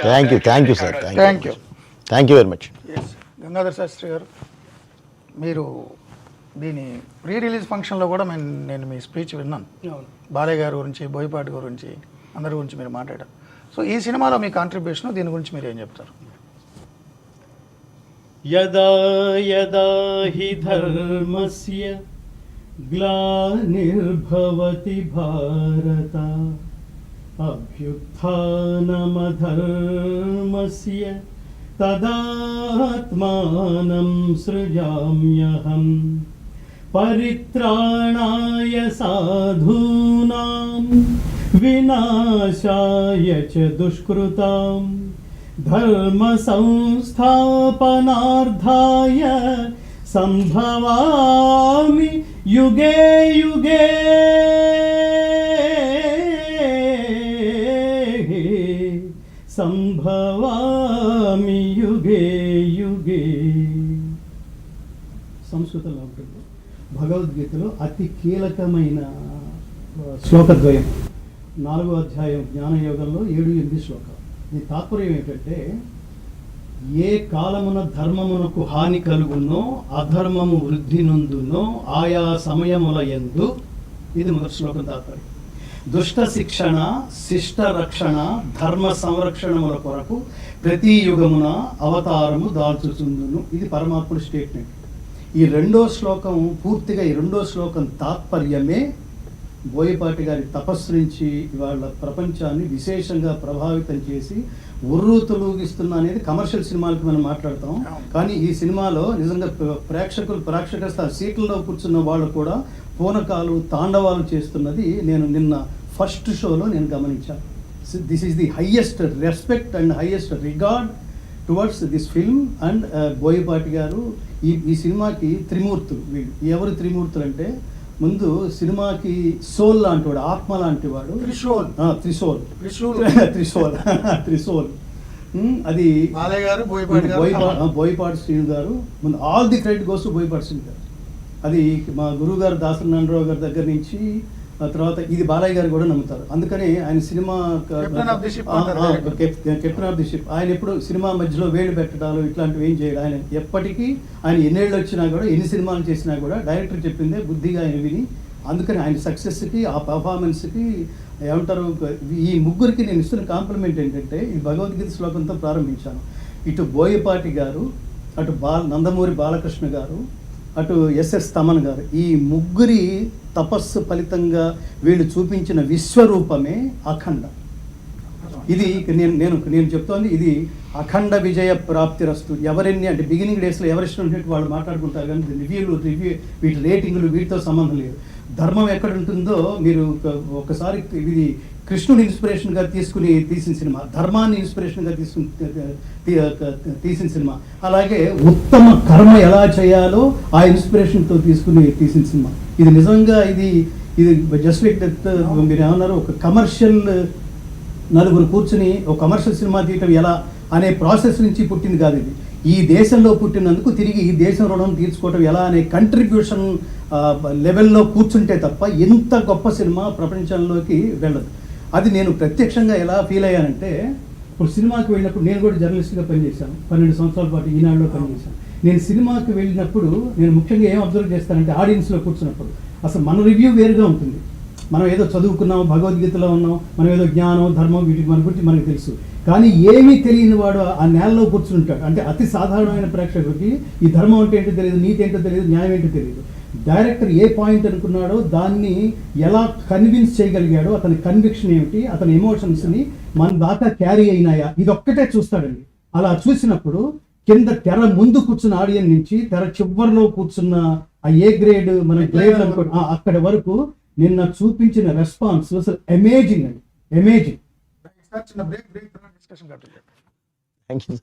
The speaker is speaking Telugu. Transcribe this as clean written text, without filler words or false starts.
Thank you sir, thank you very much. Gangadhar Shastri గారు, మీరు దీని ప్రీ రిలీజ్ ఫంక్షన్లో కూడా నేను మీ స్పీచ్ విన్నాను. బాలయ్య గారి గురించి, బోయపాటి గురించి, అందరి గురించి మీరు మాట్లాడారు. సో ఈ సినిమాలో మీ కాంట్రిబ్యూషన్, దీని గురించి మీరు ఏం చెప్తారు? యదా యదా హి ధర్మస్య గ్లానిర్భవతి భారత అభ్యుత్థానమధర్మస్య తదాత్మానం సృజామ్యహం పరిత్రాణాయ సాధూనాం వినాశాయ చ దుష్కృతాం ధర్మ సంస్థాపనార్థాయ సంభవామి యుగే యుగే సంభవామి యుగే యుగే. సంస్కృతంలో ఉంటుంది. భగవద్గీతలో అతి కీలకమైన శ్లోకద్వయం, 4వ అధ్యాయం జ్ఞానయోగంలో 7-8 శ్లోకాలు. దీని తాత్పర్యం ఏంటంటే, ఏ కాలమున ధర్మమునకు హాని కలుగునో అధర్మము వృద్ధి నొందునో ఆయా సమయముల యందు, ఇది మొదటి శ్లోకం తాత్పర్యం. దుష్ట శిక్షణ, శిష్ట రక్షణ, ధర్మ సంరక్షణముల కొరకు ప్రతి యుగమున అవతారము దాల్చుచుందును. ఇది పరమాత్ముడి స్టేట్మెంట్. ఈ 2వ శ్లోకం పూర్తిగా, ఈ 2వ శ్లోకం తాత్పర్యమే బోయపాటి గారి తపస్సు నుంచి ఇవాళ ప్రపంచాన్ని విశేషంగా ప్రభావితం చేసి ఉర్రూతలూగిస్తున్న అనేది కమర్షియల్ సినిమాలకి మనం మాట్లాడతాం. కానీ ఈ సినిమాలో నిజంగా ప్రేక్షకుల సీట్లలో కూర్చున్న వాళ్ళు కూడా పూనకాలు, తాండవాలు చేస్తున్నది నేను నిన్న ఫస్ట్ షోలో నేను గమనించాను. This is the highest respect and highest regard towards this film and Boyapati గారు. ఈ సినిమాకి త్రిమూర్తులు. ఎవరు త్రిమూర్తులు అంటే, ముందు సినిమాకి సోల్ లాంటివాడు, ఆత్మ లాంటివాడు త్రిశూల్. అది బోయపాటి శ్రీను గారు. ముందు all the credit goes to Boyapati Srinu గారు. అది మా గురువు గారు దాసనారాయణరావు గారి దగ్గర నుంచి, తర్వాత ఇది బాలయ్య గారు కూడా నమ్ముతారు. అందుకని ఆయన cinema captain of the ship, ఆయన ఎప్పుడు సినిమా మధ్యలో వేలు పెట్టడాలు ఇట్లాంటివి ఏం చేయడు. ఆయన ఎప్పటికీ, ఆయన ఎన్నేళ్ళు వచ్చినా కూడా, ఎన్ని సినిమాలు చేసినా కూడా డైరెక్టర్ చెప్పిందే బుద్ధిగా ఆయన విని, అందుకని ఆయన సక్సెస్కి, ఆ పర్ఫార్మెన్స్కి ఏమంటారు, ఈ ముగ్గురికి నేను ఇస్తున్న కాంప్లిమెంట్ ఏంటంటే, ఈ భగవద్గీత శ్లోకంతో ప్రారంభించాను. ఇటు బోయపాటి గారు, అటు నందమూరి బాలకృష్ణ గారు, అటు ఎస్ఎస్ తమన్ గారు, ఈ ముగ్గురి తపస్సు ఫలితంగా వీళ్ళు చూపించిన విశ్వరూపమే అఖండ. ఇది నేను చెప్తోంది, ఇది అఖండ విజయ ప్రాప్తిరస్తు. ఎవరెన్ని అంటే బిగినింగ్ డేస్లో ఎవరిష్టం ఉంటే వాళ్ళు మాట్లాడుకుంటారు, కానీ రివ్యూ వీటి రేటింగ్లు వీటితో సంబంధం లేదు. ధర్మం ఎక్కడ ఉంటుందో మీరు ఒకసారి, ఇది కృష్ణుని ఇన్స్పిరేషన్గా తీసుకుని తీసిన సినిమా, ధర్మాన్ని ఇన్స్పిరేషన్గా తీసుకుని తీసిన సినిమా. అలాగే ఉత్తమ కర్మ ఎలా చేయాలో ఆ ఇన్స్పిరేషన్తో తీసుకుని తీసిన సినిమా. ఇది నిజంగా ఇది జస్ట్ లైక్ దట్. మీరు ఏమన్నారు, ఒక కమర్షియల్ నలుగురు కూర్చుని ఒక కమర్షియల్ సినిమా తీయటం ఎలా అనే ప్రాసెస్ నుంచి పుట్టింది కాదు. ఇది ఈ దేశంలో పుట్టినందుకు తిరిగి ఈ దేశం రుణం తీర్చుకోవటం ఎలా అనే కంట్రిబ్యూషన్ లెవెల్లో కూర్చుంటే తప్ప ఎంత గొప్ప సినిమా ప్రపంచంలోకి వెళ్ళదు. అది నేను ప్రత్యక్షంగా ఎలా ఫీల్ అయ్యానంటే, ఇప్పుడు సినిమాకి వెళ్ళినప్పుడు, నేను కూడా జర్నలిస్ట్గా పనిచేశాను, 12 సంవత్సరాల పాటు ఈనాడులో పనిచేశాను. నేను సినిమాకి వెళ్ళినప్పుడు నేను ముఖ్యంగా ఏం అబ్జర్వ్ చేస్తానంటే, ఆడియన్స్లో కూర్చున్నప్పుడు అసలు మన రివ్యూ వేరుగా ఉంటుంది. మనం ఏదో చదువుకున్నాం, భగవద్గీతలో ఉన్నాం, మనం ఏదో జ్ఞానం, ధర్మం, వీటికి మన గురించి మనకు తెలుసు. కానీ ఏమీ తెలియని వాడు ఆ నేలలో కూర్చుంటాడు. అంటే అతి సాధారణమైన ప్రేక్షకుడికి ఈ ధర్మం అంటే ఏంటో తెలియదు, నీతి ఏంటో తెలియదు, న్యాయం ఏంటో తెలియదు. డైరెక్టర్ ఏ పాయింట్ అనుకున్నాడో దాన్ని ఎలా కన్విన్స్ చేయగలిగాడో, అతని కన్విక్షన్ ఏమిటి, అతని ఎమోషన్స్ని మన దాకా క్యారీ అయినాయా, ఇదొక్కటే చూస్తాడండి. అలా చూసినప్పుడు కింద తెర ముందు కూర్చున్న ఆడియన్స్ నుంచి తెర చివరిలో కూర్చున్న ఆ ఏ గ్రేడ్, మన గ్రేడ్ అనుకో, అక్కడి వరకు నిన్న చూపించిన రెస్పాన్స్ అసలు అమేజింగ్ అండి, అమేజింగ్. Thank you.